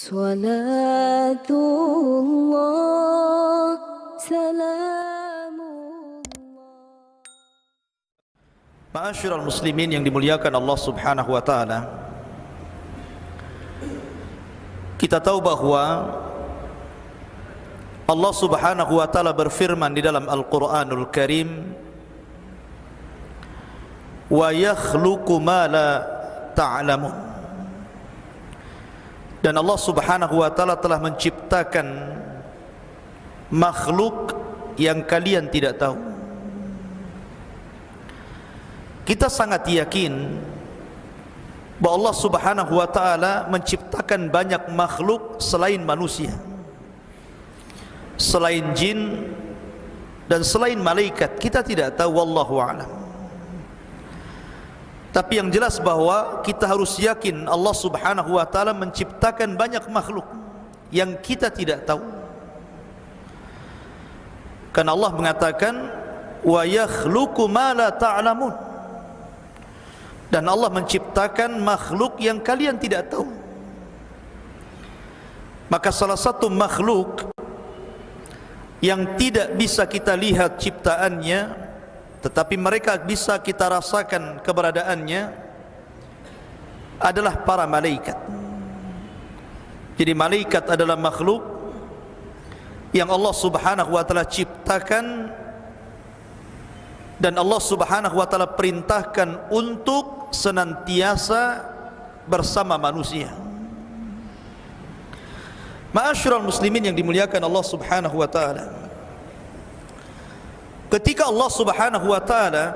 Salatullah, salamullah. Ma'asyiral muslimin yang dimuliakan Allah Subhanahu wa taala. Kita tahu bahwa Allah Subhanahu wa taala berfirman di dalam Al-Qur'anul Karim, "Wa yakhluqu ma la ta'lamun." Dan Allah Subhanahu wa taala telah menciptakan makhluk yang kalian tidak tahu. Kita sangat yakin bahwa Allah Subhanahu wa taala menciptakan banyak makhluk selain manusia, selain jin dan selain malaikat. Kita tidak tahu, wallahu a'lam. Tapi yang jelas bahwa kita harus yakin Allah Subhanahu wa taala menciptakan banyak makhluk yang kita tidak tahu. Karena Allah mengatakan, "Wa yakhluqu ma la ta'lamun." Dan Allah menciptakan makhluk yang kalian tidak tahu. Maka salah satu makhluk yang tidak bisa kita lihat ciptaannya, tetapi mereka bisa kita rasakan keberadaannya, adalah para malaikat. Jadi malaikat adalah makhluk yang Allah Subhanahu wa taala ciptakan dan Allah Subhanahu wa taala perintahkan untuk senantiasa bersama manusia. Ma'asyiral muslimin yang dimuliakan Allah Subhanahu wa taala, ketika Allah Subhanahu wa taala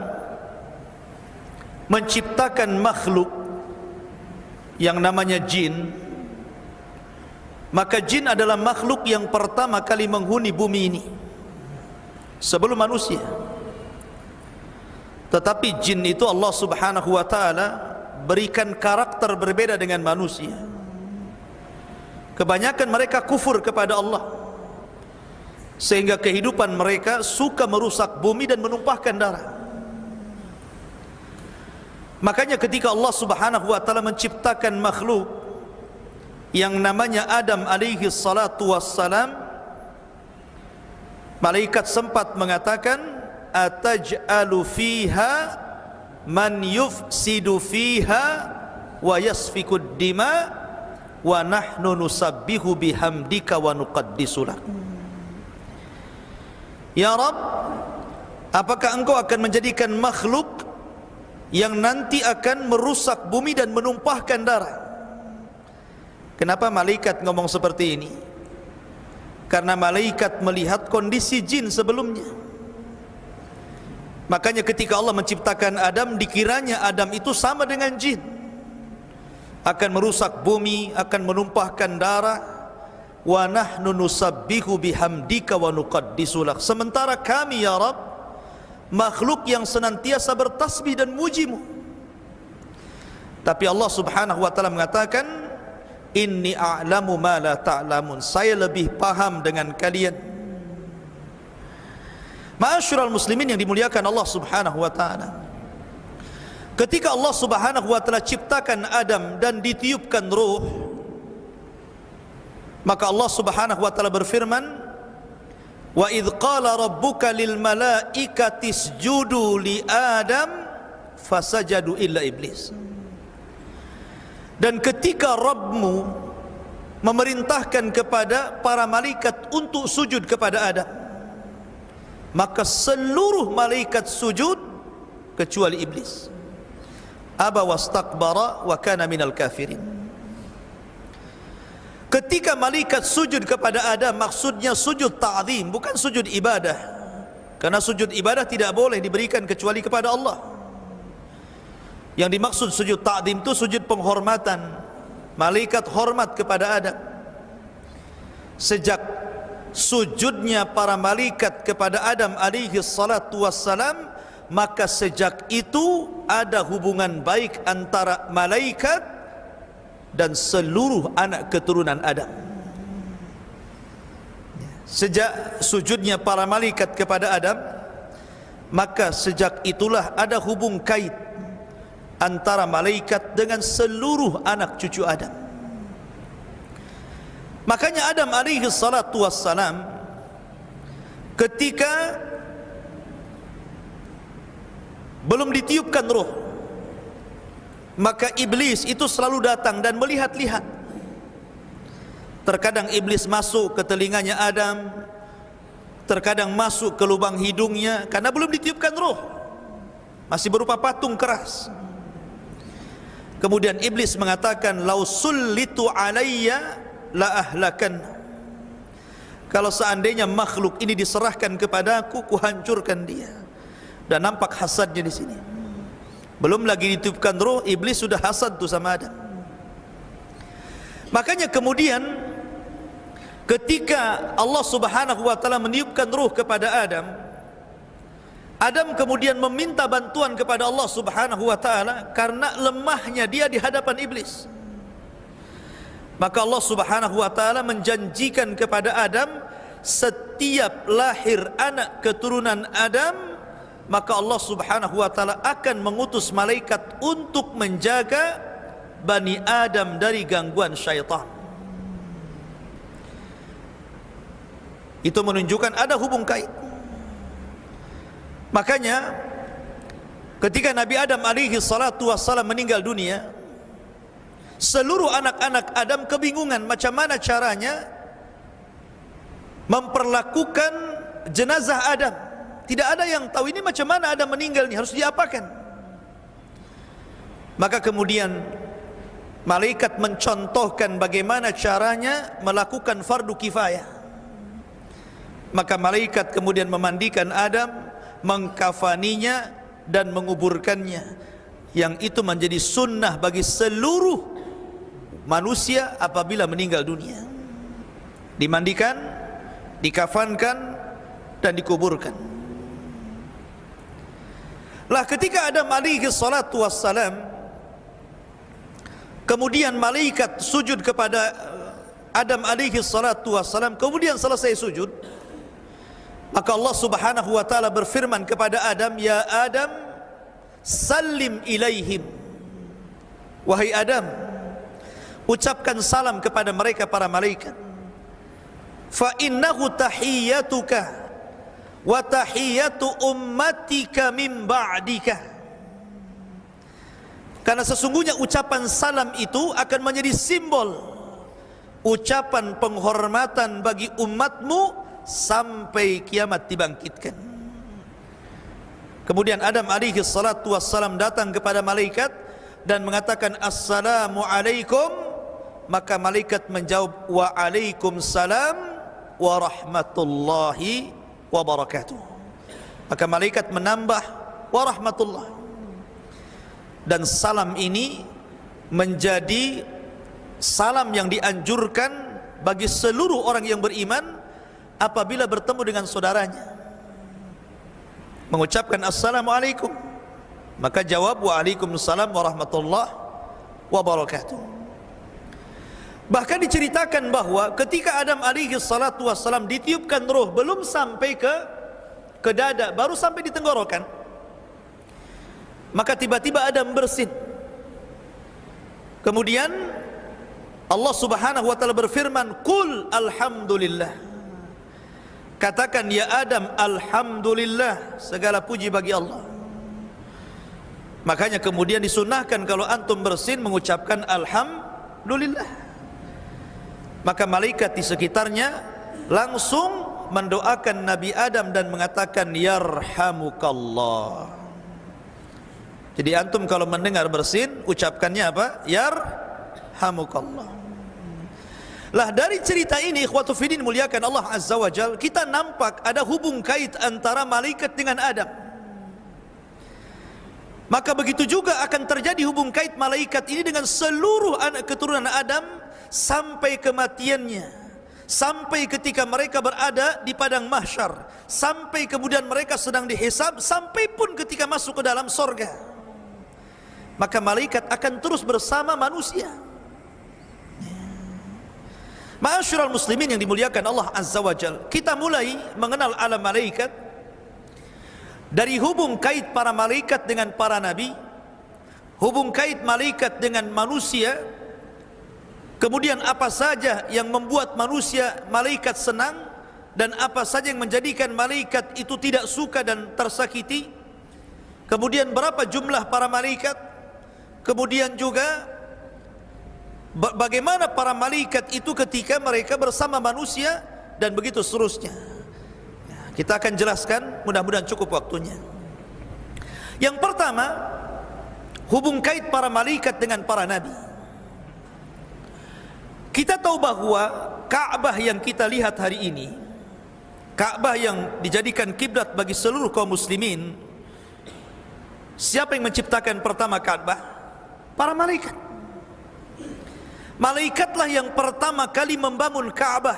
menciptakan makhluk yang namanya jin, maka jin adalah makhluk yang pertama kali menghuni bumi ini sebelum manusia. Tetapi jin itu Allah Subhanahu wa taala berikan karakter berbeda dengan manusia. Kebanyakan mereka kufur kepada Allah, sehingga kehidupan mereka suka merusak bumi dan menumpahkan darah. Makanya ketika Allah Subhanahu wa taala menciptakan makhluk yang namanya Adam alaihi salatu wassalam, malaikat sempat mengatakan, "Ataj'alu fiha man yufsidu fiha wa yasfikud dima wa nahnu nusabbihu bihamdika wa nuqaddisu lak." Ya Rabb, apakah engkau akan menjadikan makhluk yang nanti akan merusak bumi dan menumpahkan darah? Kenapa malaikat ngomong seperti ini? Karena malaikat melihat kondisi jin sebelumnya. Makanya ketika Allah menciptakan Adam, dikiranya Adam itu sama dengan jin, akan merusak bumi, akan menumpahkan darah. Wa nahnu nusabbihu bihamdika wa nuqaddisu lak. Sementara kami ya Rabb, makhluk yang senantiasa bertasbih dan mujimu. Tapi Allah Subhanahu wa taala mengatakan, "Inni a'lamu ma la ta'lamun." Saya lebih paham dengan kalian. Ma'asyiral muslimin yang dimuliakan Allah Subhanahu wa taala, ketika Allah Subhanahu wa taala ciptakan Adam dan ditiupkan ruh, maka Allah Subhanahu wa taala berfirman, "Wa idz qala rabbuka lil malaikati isjudu li Adam fasajadu illa iblis." Dan ketika Rabbmu memerintahkan kepada para malaikat untuk sujud kepada Adam, maka seluruh malaikat sujud kecuali iblis. Aba wastakbara wa kana minal kafirin. Ketika malaikat sujud kepada Adam, maksudnya sujud ta'zim, bukan sujud ibadah. Karena sujud ibadah tidak boleh diberikan kecuali kepada Allah. Yang dimaksud sujud ta'zim itu sujud penghormatan. Malaikat hormat kepada Adam. Sejak sujudnya para malaikat kepada Adam alaihi salatu wassalam, maka sejak itu ada hubungan baik antara malaikat dan seluruh anak keturunan Adam. Sejak sujudnya para malaikat kepada Adam, maka sejak itulah ada hubung kait antara malaikat dengan seluruh anak cucu Adam. Makanya Adam alaihi salatu wassalam ketika belum ditiupkan ruh, maka iblis itu selalu datang dan melihat-lihat. Terkadang iblis masuk ke telinganya Adam, terkadang masuk ke lubang hidungnya karena belum ditiupkan ruh, masih berupa patung keras. Kemudian iblis mengatakan, lau sullitu alayya la ahlakan. Kalau seandainya makhluk ini diserahkan kepadaku, kuhancurkan dia. Dan nampak hasadnya di sini. Belum lagi ditiupkan ruh, iblis sudah hasad tuh sama Adam. Makanya kemudian ketika Allah Subhanahu wa taala meniupkan ruh kepada Adam, Adam kemudian meminta bantuan kepada Allah Subhanahu wa taala karena lemahnya dia di hadapan iblis. Maka Allah Subhanahu wa taala menjanjikan kepada Adam, setiap lahir anak keturunan Adam, maka Allah Subhanahu wa taala akan mengutus malaikat untuk menjaga Bani Adam dari gangguan syaitan. Itu menunjukkan ada hubung kait. Makanya ketika Nabi Adam alaihi salatu wassalam meninggal dunia, seluruh anak-anak Adam kebingungan macam mana caranya memperlakukan jenazah Adam. Tidak ada yang tahu ini macam mana Adam meninggal, ini harus diapakan. Maka kemudian malaikat mencontohkan bagaimana caranya melakukan fardu kifayah. Maka malaikat kemudian memandikan Adam, mengkafaninya dan menguburkannya. Yang itu menjadi sunnah bagi seluruh manusia apabila meninggal dunia. Dimandikan, dikafankan dan dikuburkan. Lah ketika Adam alaihi salatu wassalam, kemudian malaikat sujud kepada Adam alaihi salatu wassalam, kemudian selesai sujud, maka Allah Subhanahu wa taala berfirman kepada Adam, ya Adam, salim ilaihim. Wahai Adam, ucapkan salam kepada mereka para malaikat. Fa innahu tahiyyatuka wa tahiyyatu ummatika min ba'dika. Karena sesungguhnya ucapan salam itu akan menjadi simbol ucapan penghormatan bagi umatmu sampai kiamat dibangkitkan. Kemudian Adam alaihi salatu wassalam datang kepada malaikat dan mengatakan assalamu alaikum. Maka malaikat menjawab wa alaikumussalam wa rahmatullahi wa barakatuh. Maka malaikat menambah wa rahmatullah. Dan salam ini menjadi salam yang dianjurkan bagi seluruh orang yang beriman apabila bertemu dengan saudaranya, mengucapkan assalamualaikum, maka jawab waalaikumsalam warahmatullahi wabarakatuh. Bahkan diceritakan bahwa ketika Adam alaihi salatu wassalam ditiupkan ruh, belum sampai ke dada, baru sampai di tenggorokan, maka tiba-tiba Adam bersin. Kemudian Allah Subhanahu wa taala berfirman, "Qul alhamdulillah." Katakan ya Adam, alhamdulillah, segala puji bagi Allah. Makanya kemudian disunahkan kalau antum bersin mengucapkan alhamdulillah. Maka malaikat di sekitarnya langsung mendoakan Nabi Adam dan mengatakan yarhamukallah. Jadi antum kalau mendengar bersin, ucapkannya apa? Yarhamukallah. Lah dari cerita ini ikhwatu fiddin muliakan Allah Azza wa Jal, kita nampak ada hubung kait antara malaikat dengan Adam. Maka begitu juga akan terjadi hubung kait malaikat ini dengan seluruh anak keturunan Adam sampai kematiannya, sampai ketika mereka berada di padang mahsyar, sampai kemudian mereka sedang dihisab, sampai pun ketika masuk ke dalam sorga. Maka malaikat akan terus bersama manusia. Ma'asyiral muslimin yang dimuliakan Allah Azza wa Jal, kita mulai mengenal alam malaikat dari hubung kait para malaikat dengan para nabi, hubung kait malaikat dengan manusia, Kemudian apa saja yang membuat manusia malaikat senang dan apa saja yang menjadikan malaikat itu tidak suka dan tersakiti. Kemudian berapa jumlah para malaikat. Kemudian juga bagaimana para malaikat itu ketika mereka bersama manusia, dan begitu seterusnya. Kita akan jelaskan, mudah-mudahan cukup waktunya. Yang pertama, hubung kait para malaikat dengan para nabi. Kita tahu bahwa Ka'bah yang kita lihat hari ini, Ka'bah yang dijadikan kiblat bagi seluruh kaum muslimin, siapa yang menciptakan pertama Ka'bah? Para malaikat. Malaikatlah yang pertama kali membangun Ka'bah.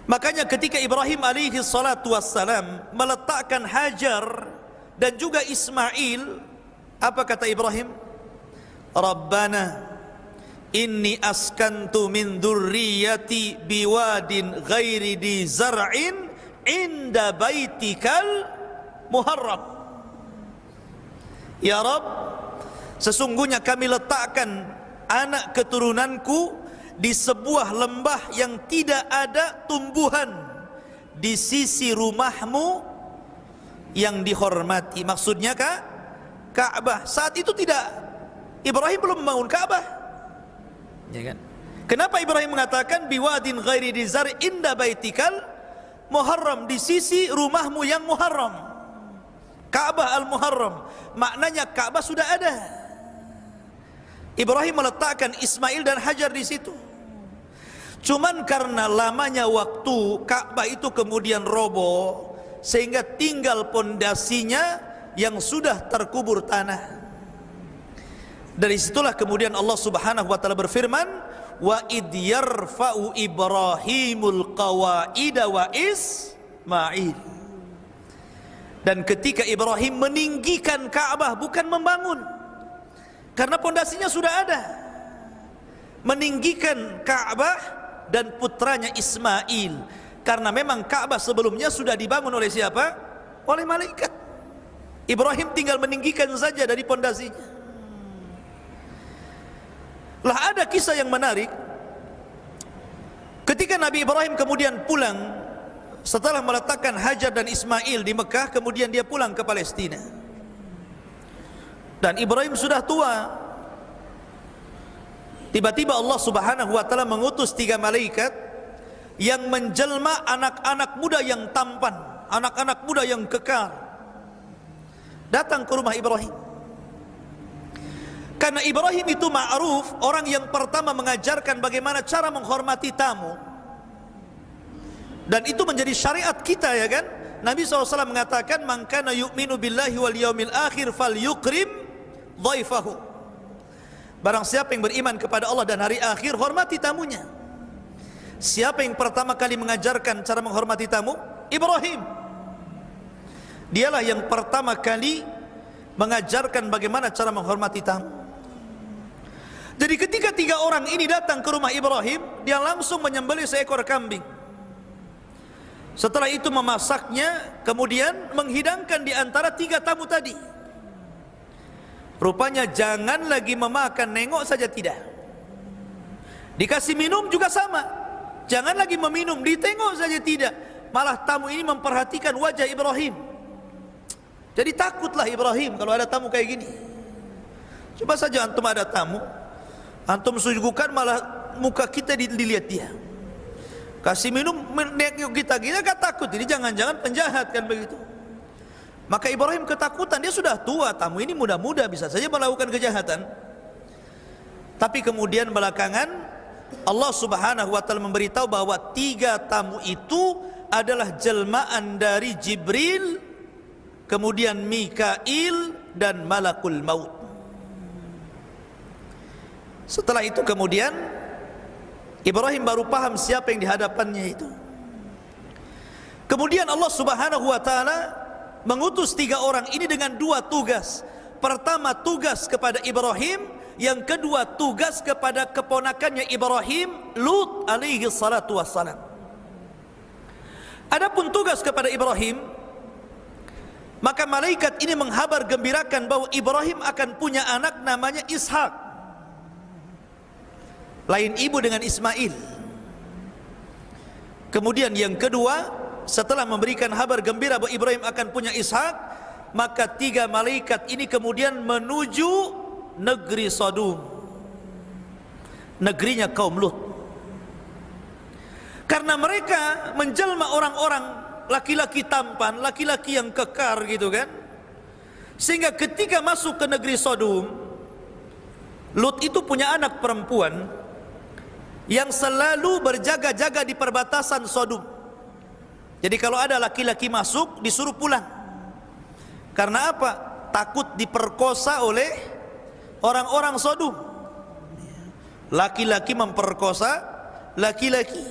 Makanya ketika Ibrahim alaihi salatu wassalam meletakkan Hajar dan juga Ismail, apa kata Ibrahim? Rabbana inni askantu min dzurriyyati biwadin ghairi di zar'in inda baitikal muharram. Ya Rabb, sesungguhnya kami letakkan anak keturunanku di sebuah lembah yang tidak ada tumbuhan di sisi rumahmu yang dihormati. Maksudnya Ka'bah. Saat itu tidak, Ibrahim belum membangun Ka'bah, ya kan? Kenapa Ibrahim mengatakan biwadin ghairi di zar inda baitikal muharram, di sisi rumahmu yang muharram, Ka'bah al-Muharram. Maknanya Ka'bah sudah ada. Ibrahim meletakkan Ismail dan Hajar di situ. Cuman karena lamanya waktu, Ka'bah itu kemudian roboh sehingga tinggal pondasinya yang sudah terkubur tanah. Dari situlah kemudian Allah Subhanahu wa taala berfirman, wa id yarfa'u Ibrahimul qawaida wa Ismail. Dan ketika Ibrahim meninggikan Ka'bah, bukan membangun, karena pondasinya sudah ada, meninggikan Ka'bah dan putranya Ismail, karena memang Ka'bah sebelumnya sudah dibangun oleh siapa? Oleh malaikat. Ibrahim tinggal meninggikan saja dari pondasinya. Lah ada kisah yang menarik. Ketika Nabi Ibrahim kemudian pulang setelah meletakkan Hajar dan Ismail di Mekah, kemudian dia pulang ke Palestina. Dan Ibrahim sudah tua. Tiba-tiba Allah Subhanahu wa taala mengutus 3 malaikat yang menjelma anak-anak muda yang tampan, anak-anak muda yang kekar, datang ke rumah Ibrahim. Karena Ibrahim itu ma'ruf, orang yang pertama mengajarkan bagaimana cara menghormati tamu. Dan itu menjadi syariat kita, ya kan? Nabi SAW mengatakan, man kana yu'minu billahi wal yaumil akhir fal yukrim dhaifahu. Barang siapa yang beriman kepada Allah dan hari akhir, hormati tamunya. Siapa yang pertama kali mengajarkan cara menghormati tamu? Ibrahim. Dialah yang pertama kali mengajarkan bagaimana cara menghormati tamu. Jadi ketika 3 orang ini datang ke rumah Ibrahim, dia langsung menyembelih seekor kambing. Setelah itu memasaknya, kemudian menghidangkan di antara 3 tamu tadi. Rupanya jangan lagi memakan, nengok saja tidak. Dikasih minum juga sama, jangan lagi meminum, ditengok saja tidak. Malah tamu ini memperhatikan wajah Ibrahim. Jadi takutlah Ibrahim kalau ada tamu kayak gini. Coba saja antum ada tamu, antum suguhkan malah muka kita dilihat dia. Kasih minum, nengok kita gak takut. Jadi jangan-jangan penjahat kan begitu. Maka Ibrahim ketakutan, dia sudah tua, tamu ini muda-muda, bisa saja melakukan kejahatan. Tapi kemudian belakangan Allah Subhanahu wa taala memberitahu bahwa 3 tamu itu adalah jelmaan dari Jibril, kemudian Mikail dan Malakul Maut. Setelah itu kemudian Ibrahim baru paham siapa yang dihadapannya itu. Kemudian Allah Subhanahu wa taala mengutus 3 orang ini dengan 2 tugas. Pertama tugas kepada Ibrahim, yang kedua tugas kepada keponakannya Ibrahim, Lut alaihi salatu wassalam. Adapun tugas kepada Ibrahim, maka malaikat ini menghabar gembirakan bahwa Ibrahim akan punya anak namanya Ishak. lain ibu dengan Ismail. Kemudian yang kedua, setelah memberikan kabar gembira bahwa Ibrahim akan punya Ishak, maka 3 malaikat ini kemudian menuju negeri Sodom, negerinya kaum Lut. Karena mereka menjelma orang-orang laki-laki tampan, laki-laki yang kekar gitu kan, sehingga ketika masuk ke negeri Sodom, Lut itu punya anak perempuan yang selalu berjaga-jaga di perbatasan Sodom. Jadi kalau ada laki-laki masuk, disuruh pulang. Karena apa? Takut diperkosa oleh orang-orang Sodom. Laki-laki memperkosa laki-laki.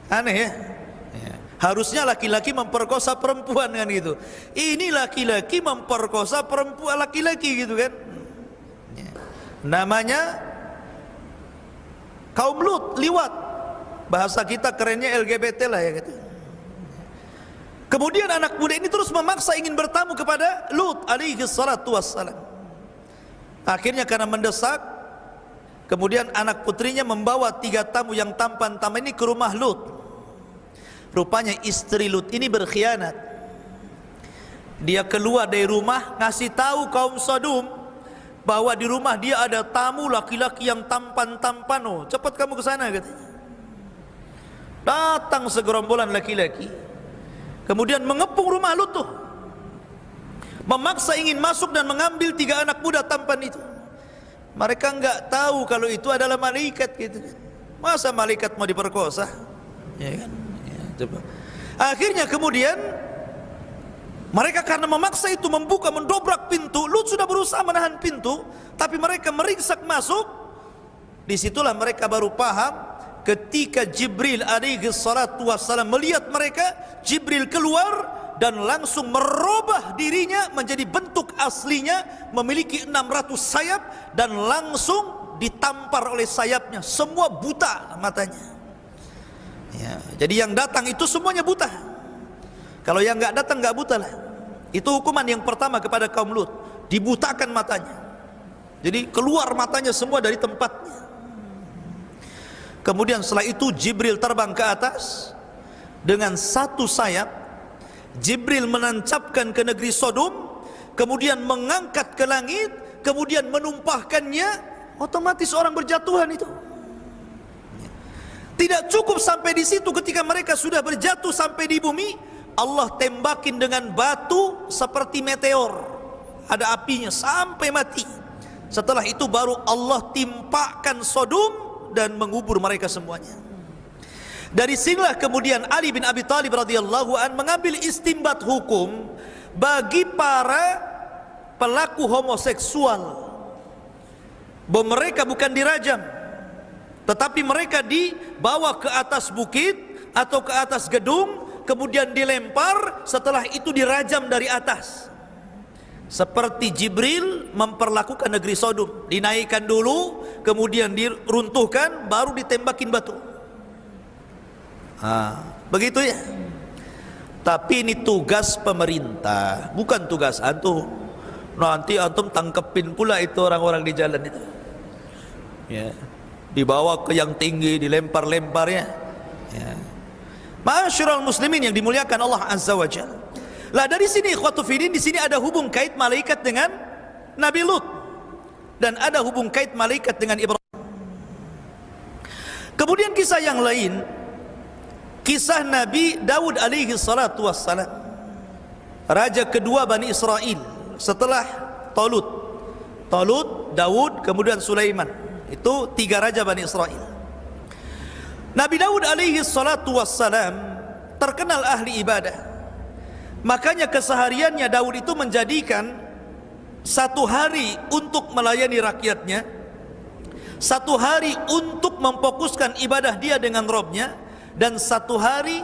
Aneh ya? Harusnya laki-laki memperkosa perempuan kan gitu. Ini laki-laki memperkosa perempuan laki-laki gitu kan. Namanya kaum Lut, liwat. Bahasa kita kerennya LGBT lah ya gitu. Kemudian anak muda ini terus memaksa ingin bertamu kepada Lut alaihi salatu wassalam. Akhirnya karena mendesak, kemudian anak putrinya membawa 3 tamu yang tampan-tampan ini ke rumah Lut. Rupanya istri Lut ini berkhianat. Dia keluar dari rumah ngasih tahu kaum Sodom bahwa di rumah dia ada tamu laki-laki yang tampan-tampan. Oh, cepat kamu ke sana katanya. Datang segerombolan laki-laki, kemudian mengepung rumah Lut tuh, memaksa ingin masuk dan mengambil 3 anak muda tampan itu. Mereka enggak tahu kalau itu adalah malaikat gitu kan. Masa malaikat mau diperkosa? Ya kan? Ya, coba. Akhirnya kemudian mereka karena memaksa itu membuka, mendobrak pintu. Lut sudah berusaha menahan pintu, tapi mereka meringsek masuk. Disitulah mereka baru paham. Ketika Jibril alaihi salatu wassalam melihat mereka, Jibril keluar dan langsung merubah dirinya menjadi bentuk aslinya, memiliki 600 sayap, dan langsung ditampar oleh sayapnya. Semua buta matanya ya, jadi yang datang itu semuanya buta. Kalau yang nggak datang nggak buta lah. Itu hukuman yang pertama kepada kaum Lut, dibutakan matanya. Jadi keluar matanya semua dari tempatnya. Kemudian setelah itu Jibril terbang ke atas dengan 1 sayap. Jibril menancapkan ke negeri Sodom, kemudian mengangkat ke langit, kemudian menumpahkannya. Otomatis orang berjatuhan itu. Tidak cukup sampai di situ, ketika mereka sudah berjatuh sampai di bumi, Allah tembakin dengan batu seperti meteor, ada apinya sampai mati. Setelah itu baru Allah timpakan Sodom dan mengubur mereka semuanya. Dari sinilah kemudian Ali bin Abi Thalib radhiyallahu an mengambil istimbat hukum bagi para pelaku homoseksual, bahwa mereka bukan dirajam, tetapi mereka dibawa ke atas bukit atau ke atas gedung, kemudian dilempar, setelah itu dirajam dari atas. Seperti Jibril memperlakukan negeri Sodom, dinaikkan dulu, kemudian diruntuhkan, baru ditembakin batu. Begitu ya. Tapi ini tugas pemerintah, bukan tugas antum. Nanti antum tangkepin pula itu orang-orang di jalan itu ya, dibawa ke yang tinggi, dilempar-lempar ya. Ma'asyiral muslimin yang dimuliakan Allah Azza wa Jalla. Lah dari sini ikhwatu fillah, di sini ada hubung kait malaikat dengan Nabi Lut, dan ada hubung kait malaikat dengan Ibrahim. Kemudian kisah yang lain, kisah Nabi Daud alaihi salatu wassalam, raja kedua Bani Israel setelah Talut, Daud, kemudian Sulaiman. Itu 3 raja Bani Israel. Nabi Daud alaihi salatu wassalam terkenal ahli ibadah. Makanya kesehariannya Daud itu menjadikan 1 hari untuk melayani rakyatnya, 1 hari untuk memfokuskan ibadah dia dengan Robnya, dan 1 hari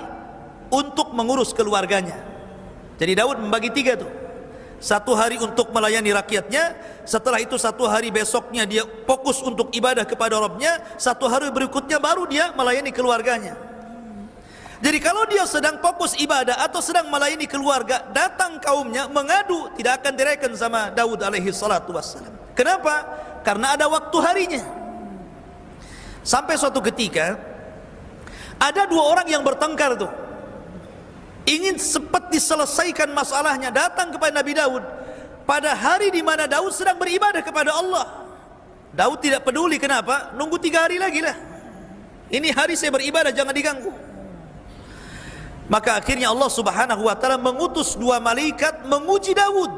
untuk mengurus keluarganya. Jadi Daud membagi 3 tuh. 1 hari untuk melayani rakyatnya, setelah itu 1 hari besoknya dia fokus untuk ibadah kepada Robnya, 1 hari berikutnya baru dia melayani keluarganya. Jadi kalau dia sedang fokus ibadah atau sedang melayani keluarga, datang kaumnya mengadu, tidak akan direken sama Daud alaihi salatu wassalam. Kenapa? Karena ada waktu harinya. Sampai suatu ketika ada dua orang yang bertengkar tuh, ingin cepat diselesaikan masalahnya, datang kepada Nabi Daud pada hari di mana Daud sedang beribadah kepada Allah. Daud tidak peduli, kenapa? Nunggu 3 hari lagi lah. Ini hari saya beribadah, jangan diganggu. Maka akhirnya Allah Subhanahu wa taala mengutus 2 malaikat menguji Daud.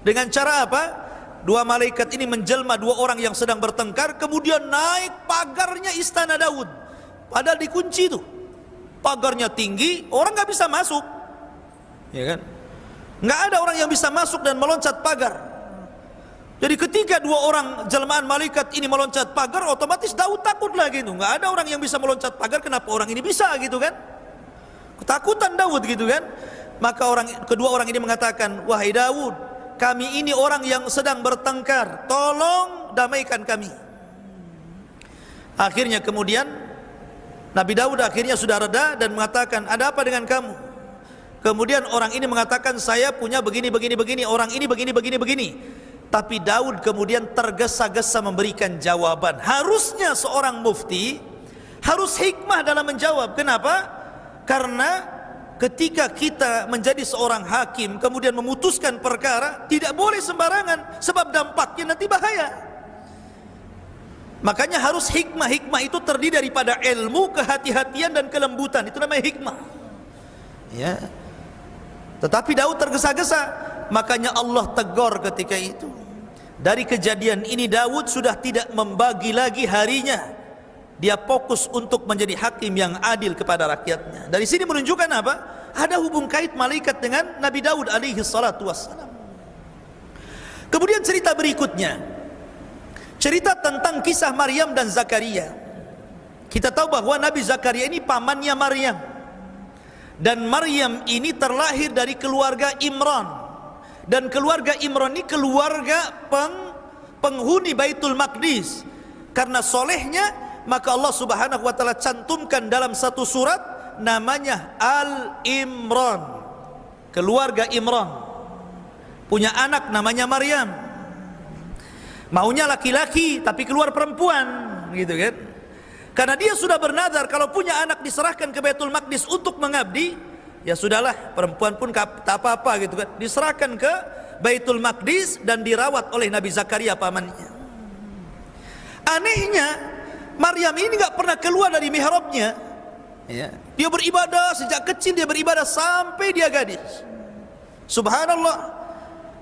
Dengan cara apa? 2 malaikat ini menjelma 2 orang yang sedang bertengkar, kemudian naik pagarnya istana Daud. Padahal dikunci tuh. Pagarnya tinggi, orang nggak bisa masuk. Ya kan? Nggak ada orang yang bisa masuk dan meloncat pagar. Jadi ketika 2 orang jelmaan malaikat ini meloncat pagar, otomatis Daud takut lagi tuh. Nggak ada orang yang bisa meloncat pagar, kenapa orang ini bisa gitu kan? Ketakutan Daud gitu kan. Maka kedua orang ini mengatakan, wahai Daud, kami ini orang yang sedang bertengkar, tolong damaikan kami. Akhirnya kemudian Nabi Daud akhirnya sudah reda dan mengatakan, ada apa dengan kamu? Kemudian orang ini mengatakan, saya punya begini, orang ini begini. Tapi Daud kemudian tergesa-gesa memberikan jawaban. Harusnya seorang mufti harus hikmah dalam menjawab. Kenapa? Karena ketika kita menjadi seorang hakim kemudian memutuskan perkara, tidak boleh sembarangan, sebab dampaknya nanti bahaya. Makanya harus hikmah. Hikmah itu terdiri daripada ilmu, kehati-hatian dan kelembutan. Itu namanya hikmah. Ya. Tetapi Daud tergesa-gesa, makanya Allah tegur ketika itu. Dari kejadian ini Daud sudah tidak membagi lagi harinya. Dia fokus untuk menjadi hakim yang adil kepada rakyatnya. Dari sini menunjukkan apa? Ada hubung kait malaikat dengan Nabi Daud alaihi salatu wassalam. Kemudian cerita berikutnya, cerita tentang kisah Maryam dan Zakaria. Kita tahu bahwa Nabi Zakaria ini pamannya Maryam. Dan Maryam ini terlahir dari keluarga Imran. Dan keluarga Imran ini keluarga penghuni Baitul Maqdis. Karena solehnya, maka Allah Subhanahu wa taala cantumkan dalam satu surat namanya Al-Imran. Keluarga Imran punya anak namanya Maryam. Maunya laki-laki tapi keluar perempuan, gitu kan? Karena dia sudah bernazar kalau punya anak diserahkan ke Baitul Maqdis untuk mengabdi, ya sudahlah, perempuan pun tak apa-apa gitu kan. Diserahkan ke Baitul Maqdis dan dirawat oleh Nabi Zakaria pamannya. Anehnya Maryam ini nggak pernah keluar dari mihrabnya. Ya. Dia beribadah sejak kecil, dia beribadah sampai dia gadis. Subhanallah.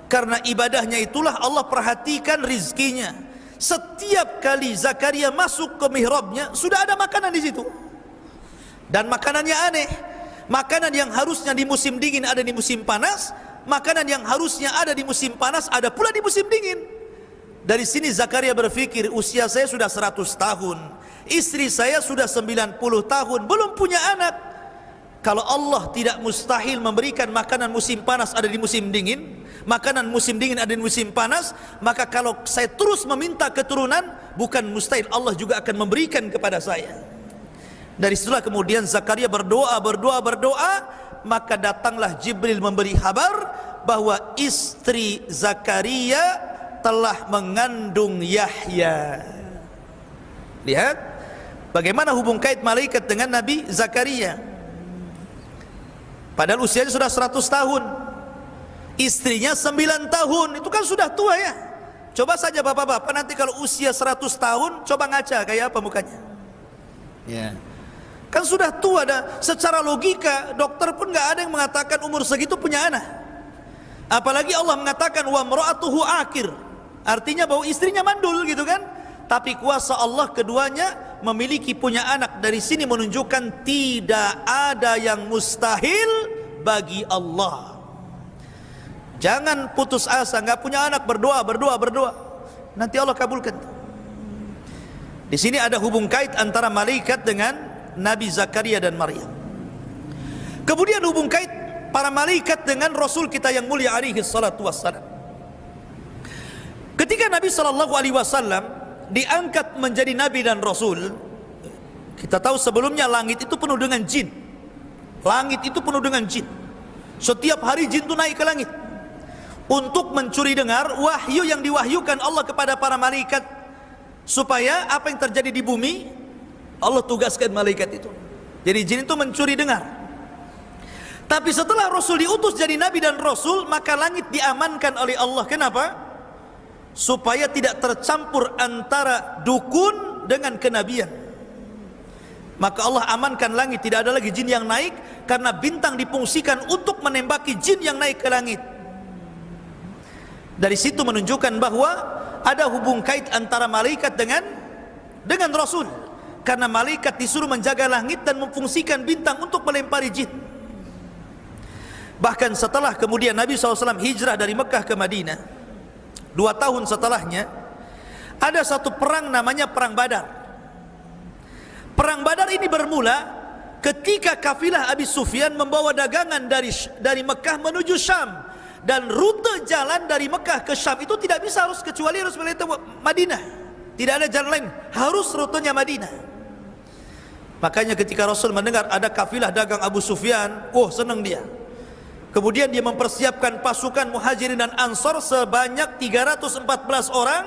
Karena ibadahnya itulah Allah perhatikan rizkinya. Setiap kali Zakaria masuk ke mihrabnya sudah ada makanan di situ. Dan makanannya aneh. Makanan yang harusnya di musim dingin ada di musim panas, makanan yang harusnya ada di musim panas ada pula di musim dingin. Dari sini Zakaria berpikir, usia saya sudah 100 tahun, istri saya sudah 90 tahun, belum punya anak. Kalau Allah tidak mustahil memberikan makanan musim panas ada di musim dingin, makanan musim dingin ada di musim panas, maka kalau saya terus meminta keturunan, bukan mustahil Allah juga akan memberikan kepada saya. Dari situlah kemudian Zakaria berdoa, maka datanglah Jibril memberi kabar bahwa istri Zakaria telah mengandung Yahya. Lihat bagaimana hubung kait malaikat dengan Nabi Zakaria. Padahal usianya sudah 100 tahun, istrinya 9 tahun, itu kan sudah tua ya. Coba saja bapak-bapak nanti kalau usia 100 tahun, coba ngaca kayak apa mukanya. Ya. Kan sudah tua dah. Secara logika dokter pun nggak ada yang mengatakan umur segitu punya anak. Apalagi Allah mengatakan wa mra'atuhu akir. Artinya bahwa istrinya mandul gitu kan. Tapi kuasa Allah keduanya memiliki punya anak. Dari sini menunjukkan tidak ada yang mustahil bagi Allah. Jangan putus asa, nggak punya anak, berdoa. Nanti Allah kabulkan. Di sini ada hubung kait antara malaikat dengan Nabi Zakaria dan Maryam. Kemudian hubung kait para malaikat dengan Rasul kita yang mulia alaihi salatu wassalam. Ketika Nabi sallallahu alaihi wasallam diangkat menjadi nabi dan rasul, kita tahu sebelumnya langit itu penuh dengan jin. Langit itu penuh dengan jin. Setiap hari jin itu naik ke langit untuk mencuri dengar wahyu yang diwahyukan Allah kepada para malaikat supaya apa yang terjadi di bumi Allah tugaskan malaikat itu. Jadi jin itu mencuri dengar. Tapi setelah Rasul diutus jadi nabi dan rasul, maka langit diamankan oleh Allah. Kenapa? Supaya tidak tercampur antara dukun dengan kenabian. Maka Allah amankan langit, tidak ada lagi jin yang naik, karena bintang difungsikan untuk menembaki jin yang naik ke langit. Dari situ menunjukkan bahwa ada hubung kait antara malaikat dengan Rasul, karena malaikat disuruh menjaga langit dan memfungsikan bintang untuk melempari jin. Bahkan setelah kemudian Nabi SAW hijrah dari Mekah ke Madinah, 2 tahun setelahnya ada satu perang namanya Perang Badar. Perang Badar ini bermula ketika kafilah Abi Sufyan membawa dagangan dari Mekah menuju Syam, dan rute jalan dari Mekah ke Syam itu tidak bisa kecuali harus melewati Madinah. Tidak ada jalan lain, harus rutenya Madinah. Makanya ketika Rasul mendengar ada kafilah dagang Abu Sufyan, senang dia. Kemudian dia mempersiapkan pasukan Muhajirin dan Ansor sebanyak 314 orang.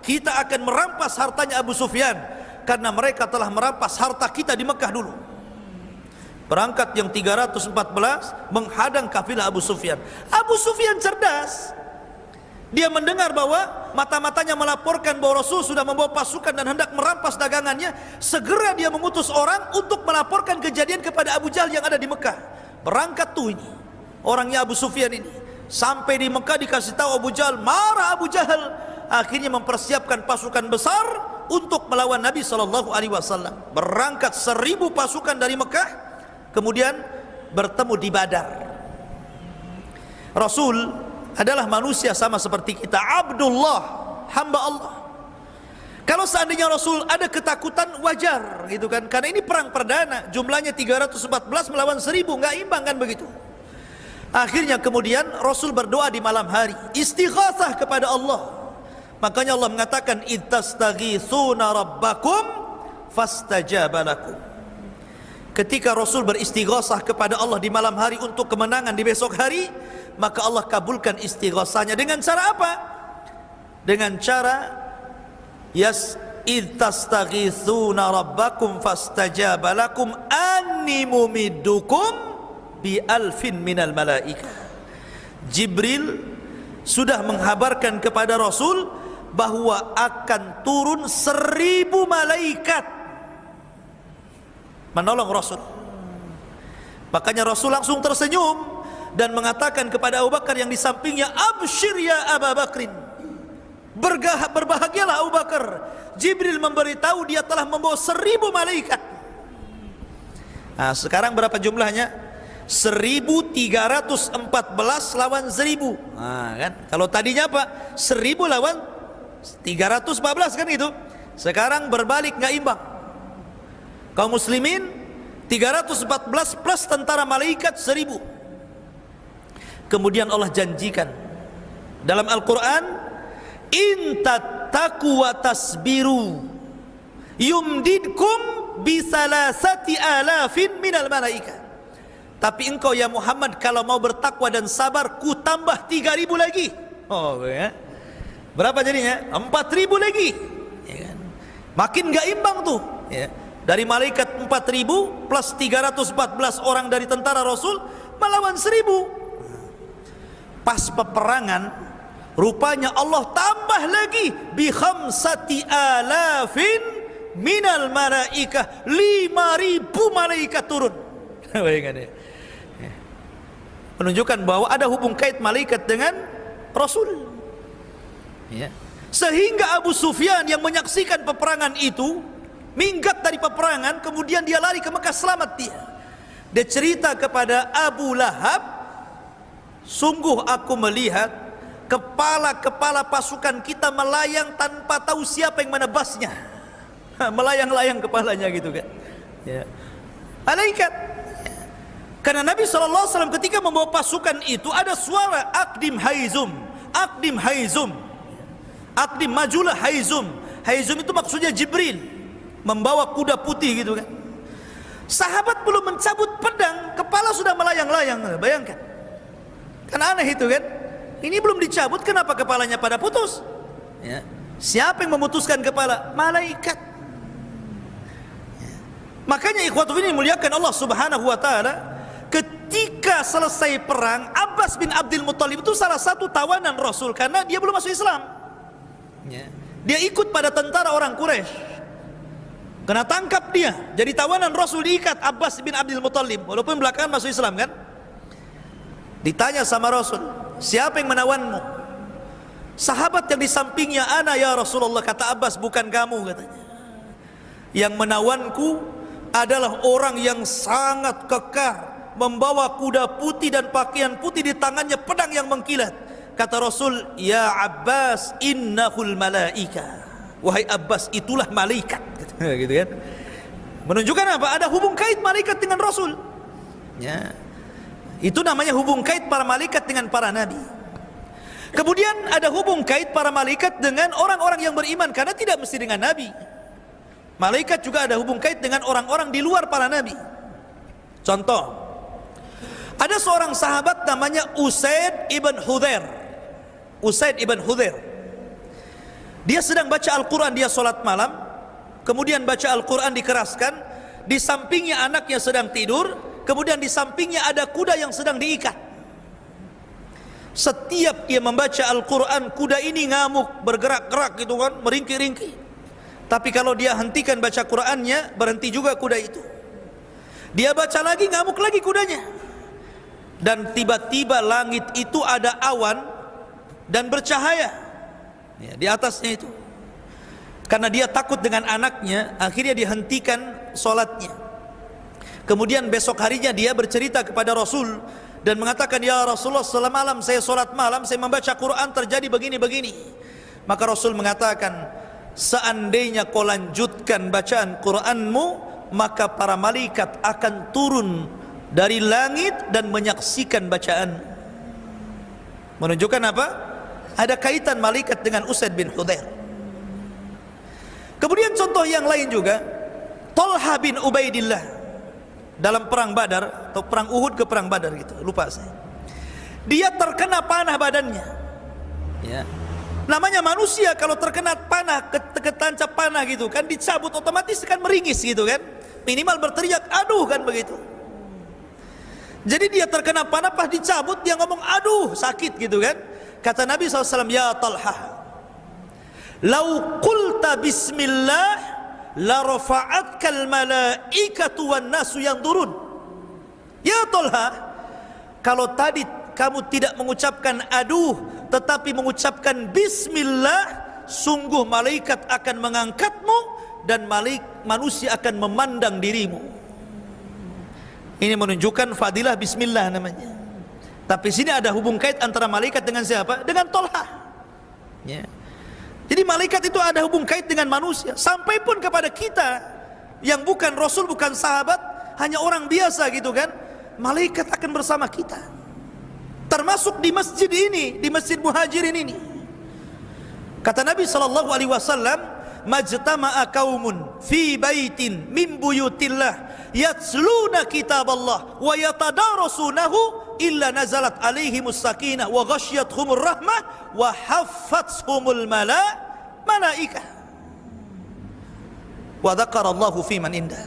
Kita akan merampas hartanya Abu Sufyan, karena mereka telah merampas harta kita di Mekah dulu. Berangkat yang 314 menghadang kafilah Abu Sufyan. Abu Sufyan cerdas. Dia mendengar bahwa mata-matanya melaporkan bahwa Rasul sudah membawa pasukan dan hendak merampas dagangannya. Segera dia mengutus orang untuk melaporkan kejadian kepada Abu Jahal yang ada di Mekah. Berangkat tuh ini orangnya Abu Sufyan ini. Sampai di Mekah dikasih tahu Abu Jahal, marah Abu Jahal. Akhirnya mempersiapkan pasukan besar untuk melawan Nabi SAW. Berangkat 1000 pasukan dari Mekah, kemudian bertemu di Badar. Rasul adalah manusia sama seperti kita, Abdullah, hamba Allah. Kalau seandainya Rasul ada ketakutan, wajar gitu kan, karena ini perang perdana, jumlahnya 314 melawan 1000, nggak imbang kan begitu. Akhirnya kemudian Rasul berdoa di malam hari, istighatsah kepada Allah. Makanya Allah mengatakan, ittastaghitsuna rabbakum fastajaba lakum. Ketika Rasul beristighatsah kepada Allah di malam hari untuk kemenangan di besok hari, maka Allah kabulkan istighatsahnya. Dengan cara apa? Dengan cara ittastaghitsuna rabbakum fastajaba lakum anni mumiddukum bi alfin minal malaikah. Jibril sudah menghabarkan kepada Rasul bahwa akan turun 1000 malaikat menolong Rasul. Makanya Rasul langsung tersenyum dan mengatakan kepada Abu Bakar yang di sampingnya, absyir ya Abu Bakrin, berbahagialah Abu Bakar, Jibril memberitahu dia telah membawa 1000 malaikat. Nah, sekarang berapa jumlahnya? 1314 lawan 1000. Nah, kan? Kalau tadinya apa? 1000 lawan 314 kan itu. Sekarang berbalik, nggak imbang. Kaum muslimin 314 plus tentara malaikat 1000. Kemudian Allah janjikan dalam Al-Quran, in tattaqu wa tasbiru yumdidkum bi 3,000 minal malaikat. Tapi engkau ya Muhammad kalau mau bertakwa dan sabar, ku tambah 3000 lagi. Oh ya. Berapa jadinya? 4000 lagi. Ya kan? Makin gak imbang tuh. Ya. Dari malaikat 4000 plus 314 orang dari tentara Rasul melawan 1000. Pas peperangan, rupanya Allah tambah lagi bi 5,000 minal malaikah. 5000 malaikat turun. Bayangkan ya. Menunjukkan bahwa ada hubung kait malaikat dengan Rasul. Ya. Sehingga Abu Sufyan yang menyaksikan peperangan itu minggat dari peperangan, kemudian dia lari ke Mekah, selamat dia. Dia cerita kepada Abu Lahab, sungguh aku melihat kepala-kepala pasukan kita melayang tanpa tahu siapa yang menebasnya. Melayang-layang kepalanya gitu kan. Ya. Malaikat. Karena Nabi SAW ketika membawa pasukan itu ada suara Aqdim Haizum, Aqdim Haizum, Aqdim majulah Haizum. Haizum itu maksudnya Jibril membawa kuda putih gitu kan. Sahabat belum mencabut pedang, kepala sudah melayang-layang. Bayangkan, kan aneh itu kan. Ini belum dicabut, kenapa kepalanya pada putus? Ya. Siapa yang memutuskan kepala? Malaikat. Makanya ikhwatu ini muliakan Allah Subhanahu wa taala, ketika selesai perang, Abbas bin Abdul Muttalib itu salah satu tawanan Rasul karena dia belum masuk Islam. Dia ikut pada tentara orang Quraisy. Kena tangkap dia, jadi tawanan Rasul, diikat Abbas bin Abdul Muttalib walaupun belakangan masuk Islam kan. Ditanya sama Rasul, siapa yang menawanmu? Sahabat yang di sampingnya, ana ya Rasulullah, kata Abbas, bukan kamu katanya. Yang menawanku adalah orang yang sangat kekar, membawa kuda putih dan pakaian putih, di tangannya pedang yang mengkilat. Kata Rasul, ya Abbas, innahul malaika. Wahai Abbas, itulah malaikat. Gitu kan? Menunjukkan apa? Ada hubung kait malaikat dengan Rasul. Ya. Itu namanya hubung kait para malaikat dengan para nabi. Kemudian ada hubung kait para malaikat dengan orang-orang yang beriman, karena tidak mesti dengan nabi. Malaikat juga ada hubung kait dengan orang-orang di luar para nabi. Contoh, ada seorang sahabat namanya Usaid ibn Hudhair. Usaid ibn Hudhair, dia sedang baca Al-Quran, dia sholat malam, kemudian baca Al-Quran dikeraskan, di sampingnya anaknya sedang tidur, kemudian di sampingnya ada kuda yang sedang diikat. Setiap dia membaca Al-Quran, kuda ini ngamuk, bergerak-gerak gitu kan, meringkih-ringkih. Tapi kalau dia hentikan baca Qurannya, berhenti juga kuda itu. Dia baca lagi, ngamuk lagi kudanya. Dan tiba-tiba langit itu ada awan dan bercahaya ya, di atasnya itu. Karena dia takut dengan anaknya, akhirnya dihentikan sholatnya. Kemudian besok harinya dia bercerita kepada Rasul dan mengatakan, ya Rasulullah, setelah malam saya sholat malam, saya membaca Quran, terjadi begini-begini. Maka Rasul mengatakan, seandainya kau lanjutkan bacaan Quranmu, maka para malaikat akan turun dari langit dan menyaksikan bacaan. Menunjukkan apa? Ada kaitan malaikat dengan Usaid bin Hudhair. Kemudian contoh yang lain juga, Talha bin Ubaidillah dalam perang Badar atau perang Uhud ke perang Badar gitu, lupa saya. Dia terkena panah badannya. Ya. Namanya manusia kalau terkena panah, ketancap panah gitu kan, dicabut otomatis kan meringis gitu kan. Minimal berteriak, aduh kan begitu. Jadi dia terkena panah, pas dicabut dia ngomong aduh, sakit gitu kan. Kata Nabi SAW, ya Talha, lau qulta bismillah la rafa'atkal malaikatu wan nasu yang turun. Ya Talha, kalau tadi kamu tidak mengucapkan aduh, tetapi mengucapkan bismillah, sungguh malaikat akan mengangkatmu dan manusia akan memandang dirimu. Ini menunjukkan fadilah bismillah namanya. Tapi sini ada hubung kait antara malaikat dengan siapa? Dengan Talha. Ya. Jadi malaikat itu ada hubung kait dengan manusia. Sampai pun kepada kita yang bukan Rasul, bukan sahabat, hanya orang biasa gitu kan, malaikat akan bersama kita. Termasuk di masjid ini, di Masjid Muhajirin ini. Kata Nabi SAW, majtama'a qaumun fi baitin min buyutillah yatluna kitaballah wa yatadarasunahu illa nazalat alaihimus sakinah wa ghasyiyatuhumur rahmah wa haffathumul malaikah wa dzakarallahu fi man indah.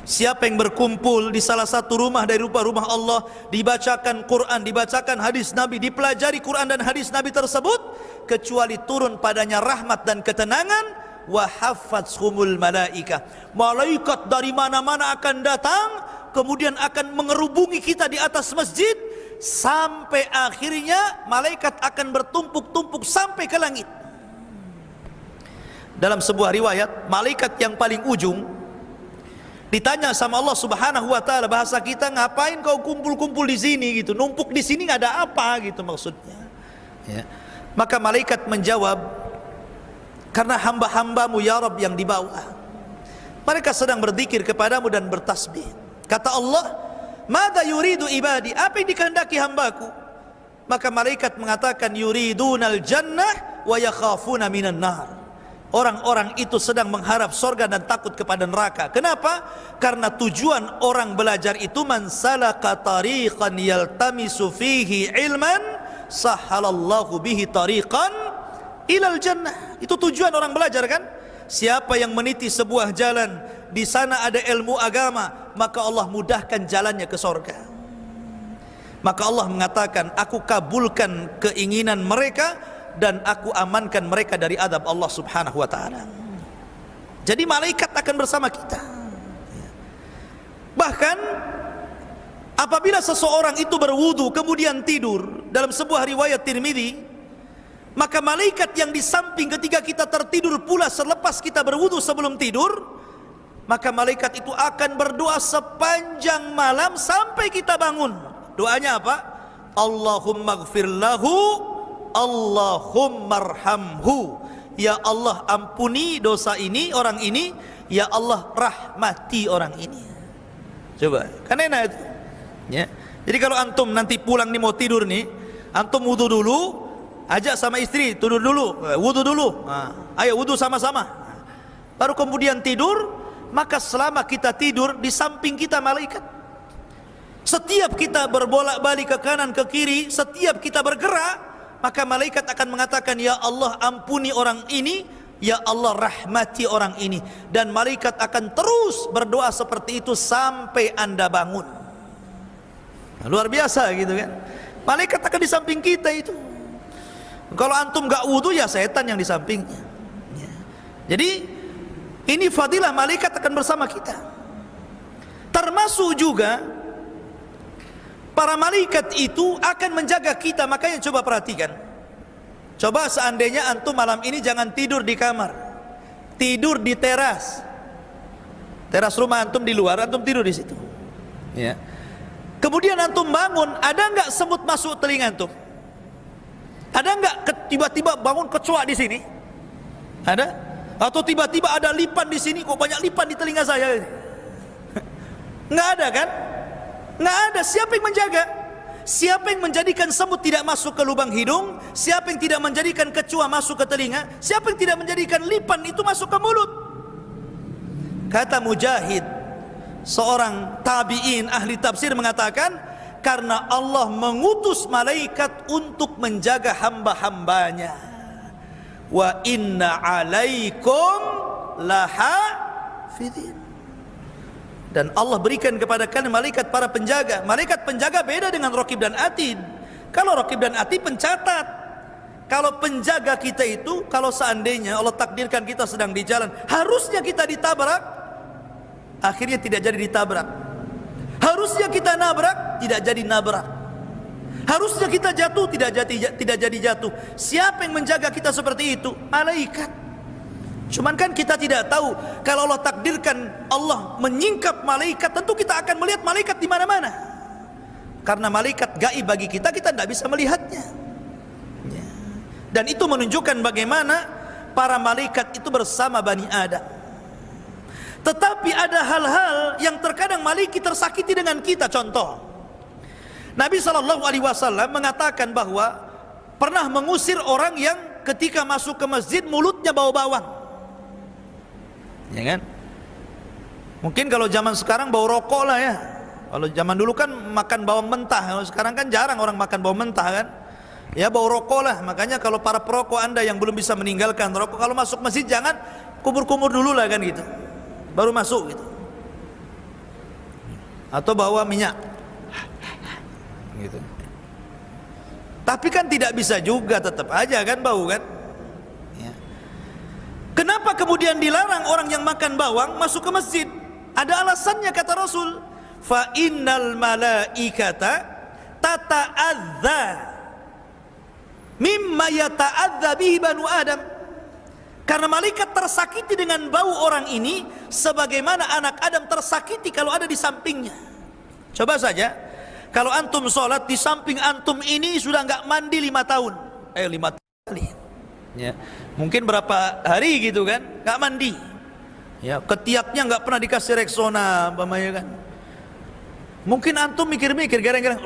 Siapa yang berkumpul di salah satu rumah dari rumah Allah, dibacakan Quran, dibacakan hadis Nabi, dipelajari Quran dan hadis Nabi tersebut, kecuali turun padanya rahmat dan ketenangan. Wa haffathumul malaikah, malaikat dari mana-mana akan datang, kemudian akan mengerubungi kita di atas masjid, sampai akhirnya malaikat akan bertumpuk-tumpuk sampai ke langit. Dalam sebuah riwayat, malaikat yang paling ujung ditanya sama Allah Subhanahu wa taala, bahasa kita, ngapain kau kumpul-kumpul di sini gitu, numpuk di sini nggak ada apa gitu maksudnya. Ya. Maka malaikat menjawab, karena hamba-hambamu ya Rabb yang di bawah, mereka sedang berzikir kepadamu dan bertasbih. Kata Allah, madza yuridu ibadi, apa yang dikehendaki hambaku? Maka malaikat mengatakan, yuridunal jannah wa yakhafuna minan nar. Orang-orang itu sedang mengharap surga dan takut kepada neraka. Kenapa? Karena tujuan orang belajar itu, man salaka tariqan yaltamisu fihi ilman sahalallahu bihi tariqan ilal jannah. Itu tujuan orang belajar kan? Siapa yang meniti sebuah jalan, di sana ada ilmu agama, maka Allah mudahkan jalannya ke sorga. Maka Allah mengatakan, aku kabulkan keinginan mereka dan aku amankan mereka dari adab Allah subhanahu wa ta'ala. Jadi malaikat akan bersama kita. Bahkan apabila seseorang itu berwudu kemudian tidur, dalam sebuah riwayat Tirmidzi, maka malaikat yang di samping ketika kita tertidur pula selepas kita berwudu sebelum tidur, maka malaikat itu akan berdoa sepanjang malam sampai kita bangun. Doanya apa? Allahumma gfir lahu, Allahumma arhamhu. Ya Allah, ampuni dosa ini, orang ini. Ya Allah, rahmati orang ini. Coba, kan enak itu ya. Jadi kalau antum nanti pulang nih mau tidur nih, antum wudu dulu, ajak sama istri, tidur dulu, wudu dulu, ayo wudu sama-sama, baru kemudian tidur. Maka selama kita tidur, di samping kita malaikat. Setiap kita berbolak-balik ke kanan ke kiri, setiap kita bergerak, maka malaikat akan mengatakan, ya Allah ampuni orang ini, ya Allah rahmati orang ini. Dan malaikat akan terus berdoa seperti itu sampai anda bangun. Nah, luar biasa gitu kan. Malaikat akan di samping kita itu. Kalau antum gak wudu, ya setan yang di sampingnya ya. Jadi ini fadilah malaikat akan bersama kita. Termasuk juga para malaikat itu akan menjaga kita. Makanya coba perhatikan. Coba seandainya antum malam ini jangan tidur di kamar, tidur di teras. Teras rumah antum di luar, antum tidur di situ ya. Kemudian antum bangun, ada nggak semut masuk telinga antum? Ada nggak tiba-tiba bangun kecoa di sini? Ada? Atau tiba-tiba ada lipan di sini? Kok banyak lipan di telinga saya? Nggak ada kan? Nggak ada. Siapa yang menjaga? Siapa yang menjadikan semut tidak masuk ke lubang hidung? Siapa yang tidak menjadikan kecoa masuk ke telinga? Siapa yang tidak menjadikan lipan itu masuk ke mulut? Kata Mujahid, seorang tabi'in ahli tafsir, mengatakan, karena Allah mengutus malaikat untuk menjaga hamba-hambanya. Wa inna alaikum lahafidhin. Dan Allah berikan kepada kalian malaikat para penjaga. Malaikat penjaga beda dengan Raqib dan Atid. Kalau Raqib dan Atid pencatat. Kalau penjaga kita itu, kalau seandainya Allah takdirkan kita sedang di jalan, harusnya kita ditabrak, akhirnya tidak jadi ditabrak. Harusnya kita nabrak, tidak jadi nabrak. Harusnya kita jatuh, tidak jadi jatuh. Siapa yang menjaga kita seperti itu? Malaikat. Cuman kan kita tidak tahu. Kalau Allah takdirkan Allah menyingkap malaikat, tentu kita akan melihat malaikat di mana-mana. Karena malaikat gaib bagi kita, kita tidak bisa melihatnya. Dan itu menunjukkan bagaimana para malaikat itu bersama Bani Adam. Tetapi ada hal-hal yang terkadang malaikat tersakiti dengan kita. Contoh, Nabi SAW mengatakan bahwa pernah mengusir orang yang ketika masuk ke masjid mulutnya bau bawang, ya kan? Mungkin kalau zaman sekarang bau rokok lah ya. Kalau zaman dulu kan makan bawang mentah, kalau sekarang kan jarang orang makan bawang mentah kan. Ya bau rokok lah. Makanya kalau para perokok anda yang belum bisa meninggalkan rokok, kalau masuk masjid jangan kumur-kumur dulu lah kan gitu, baru masuk gitu. Atau bawa minyak gitu. Tapi kan tidak bisa juga, tetap aja kan bau kan ya. Kenapa kemudian dilarang orang yang makan bawang masuk ke masjid? Ada alasannya, kata Rasul, fa innal malaikata tata'adza mimma yata'adza bihi banu Adam. Karena malaikat tersakiti dengan bau orang ini sebagaimana anak Adam tersakiti kalau ada di sampingnya. Coba saja, kalau antum sholat di samping antum ini sudah nggak mandi 5 tahun, 5 kali, ya, mungkin berapa hari gitu kan, nggak mandi, ya, ketiaknya nggak pernah dikasih Rexona, bamanya kan. Mungkin antum mikir-mikir, gara-gara,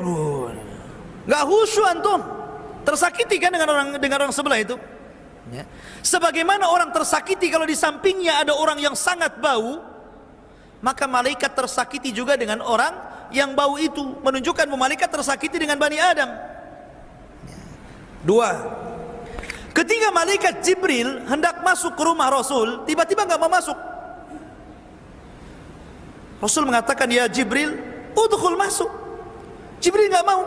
nggak khusyuk antum, tersakiti kan dengan orang sebelah itu. Ya. Sebagaimana orang tersakiti kalau di sampingnya ada orang yang sangat bau, maka malaikat tersakiti juga dengan orang yang bau itu, menunjukkan bahwa malaikat tersakiti dengan Bani Adam. Ya. 2. Ketika malaikat Jibril hendak masuk ke rumah Rasul, tiba-tiba enggak mau masuk. Rasul mengatakan, "Ya Jibril, udkhul, masuk." Jibril enggak mau.